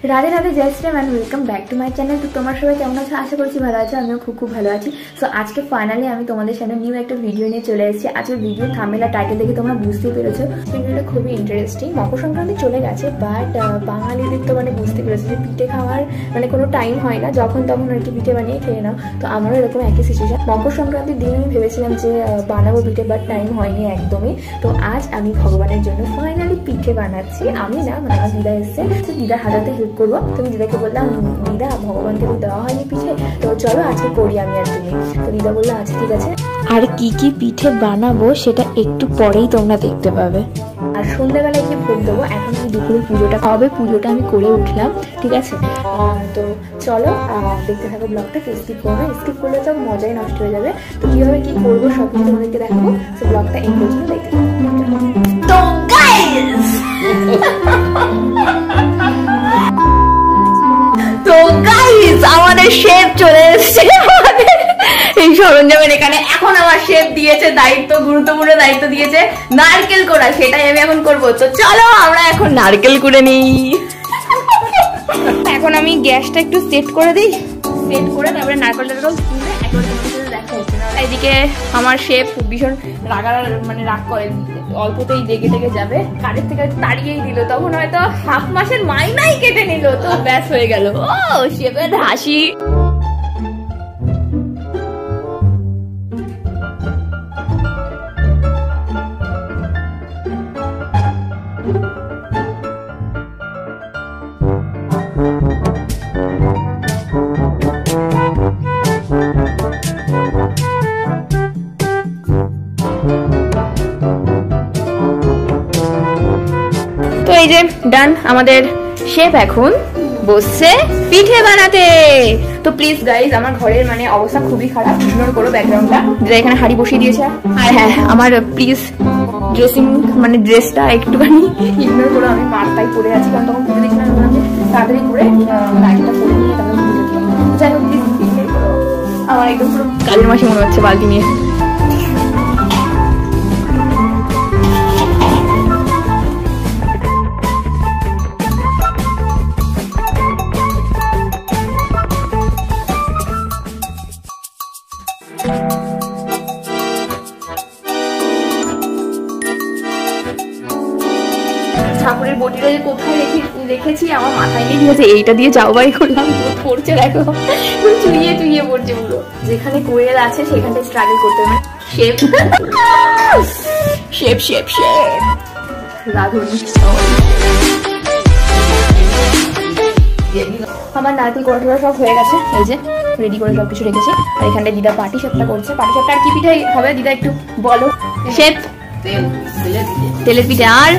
রাধে রাধে জয় Shri Ram, welcome back to my channel. তো তোমার সবাই কেমন আছো? আশা করছি ভালো আছো। আমিও খুব ভালো আছি। সো আজকে ফাইনালি আমি তোমাদের সামনে নিউ একটা ভিডিও নিয়ে চলে এসেছি। আজকের ভিডিও থাম্বনেল আর টাইটেল দেখে তোমরা বুঝতেই পেরেছো ভিডিওটা খুবই ইন্টারেস্টিং। মকর সংক্রান্তি চলে গেছে, বাট বাঙালিদের তো বুঝতে পেরেছো যে পিঠে খাওয়ার কোনো টাইম হয় না, যখন তখন আর কি পিঠে বানিয়ে খেয়ে নাও। তো আমারও এরকম একই সিচুয়েশন। মকর সংক্রান্তির দিন আমি ভেবেছিলাম যে বানাবো পিঠে, বাট টাইম হয়নি একদমই। তো আজ আমি ভগবানের জন্য ফাইনালি পিঠে বানাচ্ছি। আমি না আমার দিদা এসছে, তো দিদার হাতে হেল্প করবো। তুমি দিদাকে বললাম, দিদা ভগবানকে তো দেওয়া হয়নি পিঠে, তো চলো আজকে করি আমি আর তুমি। তো দিদা বললো আচ্ছা ঠিক আছে। আর কি কি পিঠে বানাবো সেটা একটু পরেই তোমরা দেখতে পাবে। আর সন্ধ্যাবেলায় গিয়ে ভোগ দেবো। এখন আমি দুপুরে পুজোটা হবে, পুজোটা আমি করে উঠলাম, ঠিক আছে। তো চলো দেখতে থাকো ব্লগটা, স্কিপ করবো। স্কিপ করলে তো মজাই নষ্ট হয়ে যাবে। তো কীভাবে কী করবো সব কিছু তোমাদেরকে দেখাবো। তো ব্লগটা এই পর্যন্ত দেখতে থাকো। তো গাইস আমাদের শেফ চলে এসেছে এই সরঞ্জামের এখানে। এখন আমার শেফ দিয়েছে দায়িত্ব, গুরুত্বপূর্ণ দায়িত্ব দিয়েছে নারকেল কোড়া, সেটাই আমি এখন করবো। তো চলো আমরা এখন নারকেল কুড়ে নিই। এখন আমি গ্যাসটা একটু সেট করে দিই, সেট করে তারপরে নারকেল টারকেল তুলে একবার তোমার সাথে দেখা হচ্ছে না। এদিকে আমার শেফ ভীষণ রাগ করে, অল্পতেই লেগে যাবে। কাজের থেকে তাড়িয়েই দিল, তখন হয়তো হাফ মাসের মাইনাই কেটে নিল। তো ব্যাস হয়ে গেল। ও শেফের হাসি। তো এই যে ডান, আমাদের শেফ এখন বসছে পিঠে বানাতে। তো প্লিজ গাইজ, আমার ঘরের অবস্থা খুবই খারাপ, ইগনোর করো ব্যাকগ্রাউন্ডটা। যেটা এখানে হাড়ি বসিয়ে দিয়েছে। আর হ্যাঁ, আমার প্লিজ ড্রেসিং ড্রেসটা একটুখানি ইগনোর করো। আমি মারটাই পরে আছি, কারণ তখন পুজো দেখছিলাম, তাড়াতাড়ি করে নাইটটা পরে নিয়ে তারপরে পুজো দিলাম। যাই হোক প্লিজ, আমার একদম পুরো কাজের মাসি মনে হচ্ছে বালতি নিয়ে। ঠাকুরের বটিটা যে কোথায় রেখেছি আমার মাথায় নিয়ে দিয়েছে, এইটা দিয়ে যাও বাড়ি করলাম। পড়ছে দেখো, চুইয়ে পড়ছে পুরো। যেখানে কোয়েল আছে সেখানটায় স্ট্রাগল করতে হবে। শেফ শেফ শেফ শেফ রাধুনি। আমার নারকেল কোড়া সব হয়ে গেছে, এই যে রেডি করে সবকিছু রেখেছি। আর এখানটায় দিদা পাটি সাপটা করছে। পাটি সাপটা আর কি পিঠে হবে দিদা একটু বলো। শেফ তেলের পিঠে আর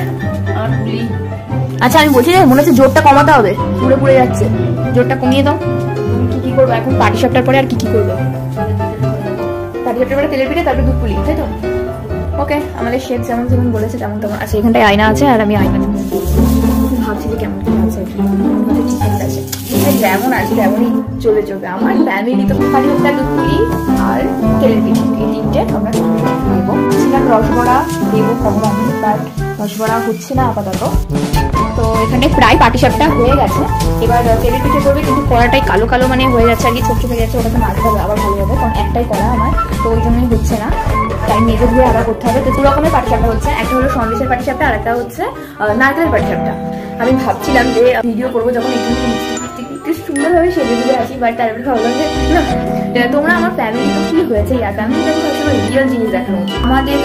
আচ্ছা আমি বলছি মনে হচ্ছে জোরটা কমাতে হবে, পুড়ে যাচ্ছে, জোরটা কমিয়ে দাও। কি করবো এখন পাটি সাপটার পরে? আর কি করবো? পাটি সাপটার পরে তেলের পিঠে, তারপরে দুধ পুলি, তাই তো? ওকে, আমাদের শেফ যেমন বলেছে তেমন। আচ্ছা এখানটায় আয়না আছে, আর আমি আয়না ভাবছি যে কেমন কি আছে, ঠিক আছে যেমন আছে তেমনই চলে যাবে। আমার ফ্যামিলি তো খালি হচ্ছে দুধ পুলি আর তেলের পিঠে, এই তিনটে আমরা দেবো। ছিলাম রসবড়া দেবো ভগবান, বাট রসবড়া হচ্ছে না আপাতত। তো এখানে প্রায় পাটিসাপটা হয়ে গেছে। এবার তেলের পিঠে করবে, কিন্তু কড়াটাই কালো কালো হয়ে যাচ্ছে আর কি, ছোট হয়ে যাচ্ছে। ওটাতে মাছতে হবে, আবার হয়ে যাবে, কারণ একটাই কড়া আমার, তো ওই জন্যই হচ্ছে না। তাই মেজে ধুয়ে আবার করতে হবে। তো দু রকমের পাটিসাপটা হচ্ছে, একটা হলো সন্দেশের পাটিসাপটা, আর একটা হচ্ছে নারকেলের পাটিসাপটা। আমি ভাবছিলাম যে ভিডিও করবো যখন একটু সুন্দরভাবে সেজে দিতে আসি, বাট তারপরে ভাবলাম যে না, তোমরা আমার ফ্যামিলি তো কি হয়েছে ইয়াতে, আমি সবসময় রিয়েল জিনিস দেখানো। আমাদের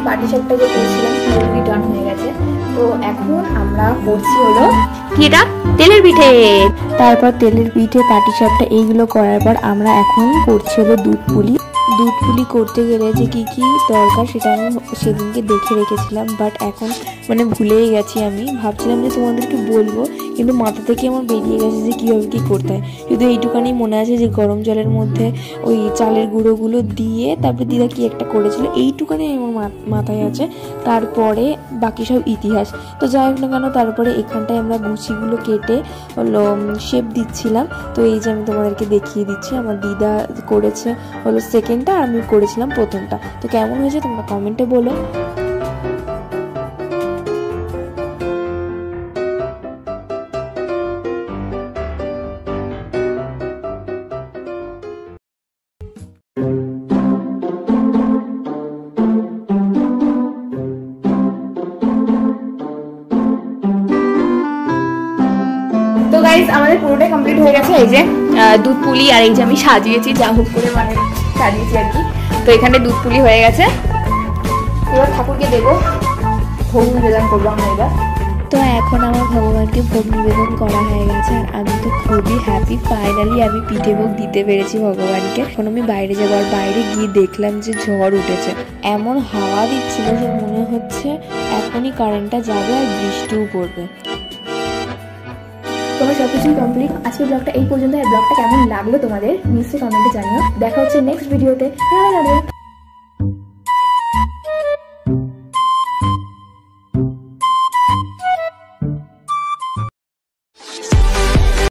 পাটিসাপটা যে করছিলাম পুরোপুরি ডান হয়ে গেছে। তো এখন আমরা করছি হলো কি, এটা তেলের পিঠে। তারপর তেলের পিঠে পাটিসাপটা এইগুলো করার পর আমরা এখন করছি হলো দুধ পুলি। দুধ পুলি করতে গেলে যে কি কি দরকার সেটা আমি সেদিনকে দেখে রেখেছিলাম, বাট এখন ভুলেই গেছি। আমি ভাবছিলাম যে তোমাদেরকে বলবো, কিন্তু মাথা থেকে আমার বেরিয়ে গেছে যে কীভাবে কী করতে হয়। শুধু এইটুখানি মনে আছে যে গরম জলের মধ্যে ওই চালের গুঁড়োগুলো দিয়ে তারপরে দিদা কি একটা করেছিল, এইটুখানি আমার মাথায় আছে। তারপরে বাকি সব ইতিহাস। তো যাই হোক না কেন, তারপরে এখানটায় আমরা গুছিগুলো কেটে হলো শেপ দিচ্ছিলাম। তো এই যে আমি তোমাদেরকে দেখিয়ে দিচ্ছি, আমার দিদা করেছে হলো সেকেন্ডটা, আর আমি করেছিলাম প্রথমটা। তো কেমন হয়েছে তোমরা কমেন্টে বলো। গাইস আমাদের পুরোটাই কমপ্লিট হয়ে গেছে। এই যে দুধ পুলি আর এই যে আমি সাজিয়েছি যা হোক করে, মানে সাজিয়েছি আর কি। তো এখানে দুধ পুলি হয়ে গেছে, এবার ঠাকুরকে দেবো, ভোগ নিবেদন করবো আমরা এবার। তো এখন আমার ভগবানকে ভোগ নিবেদন করা হয়ে গেছে আর আমি তো খুবই হ্যাপি, ফাইনালি আমি পিঠে ভোগ দিতে পেরেছি ভগবানকে। এখন আমি বাইরে যাবো, আর বাইরে গিয়ে দেখলাম যে ঝড় উঠেছে, এমন হাওয়া দিচ্ছিল যে মনে হচ্ছে এখনই কারেন্টটা যাবে আর বৃষ্টিও পড়বে। তোমার সবকিছুই কমপ্লিট। আজকের ব্লগটা এই পর্যন্ত। আর ব্লগটা কেমন লাগলো তোমাদের নিশ্চয়ই কমেন্টে জানিও। দেখা হচ্ছে নেক্সট ভিডিওতে।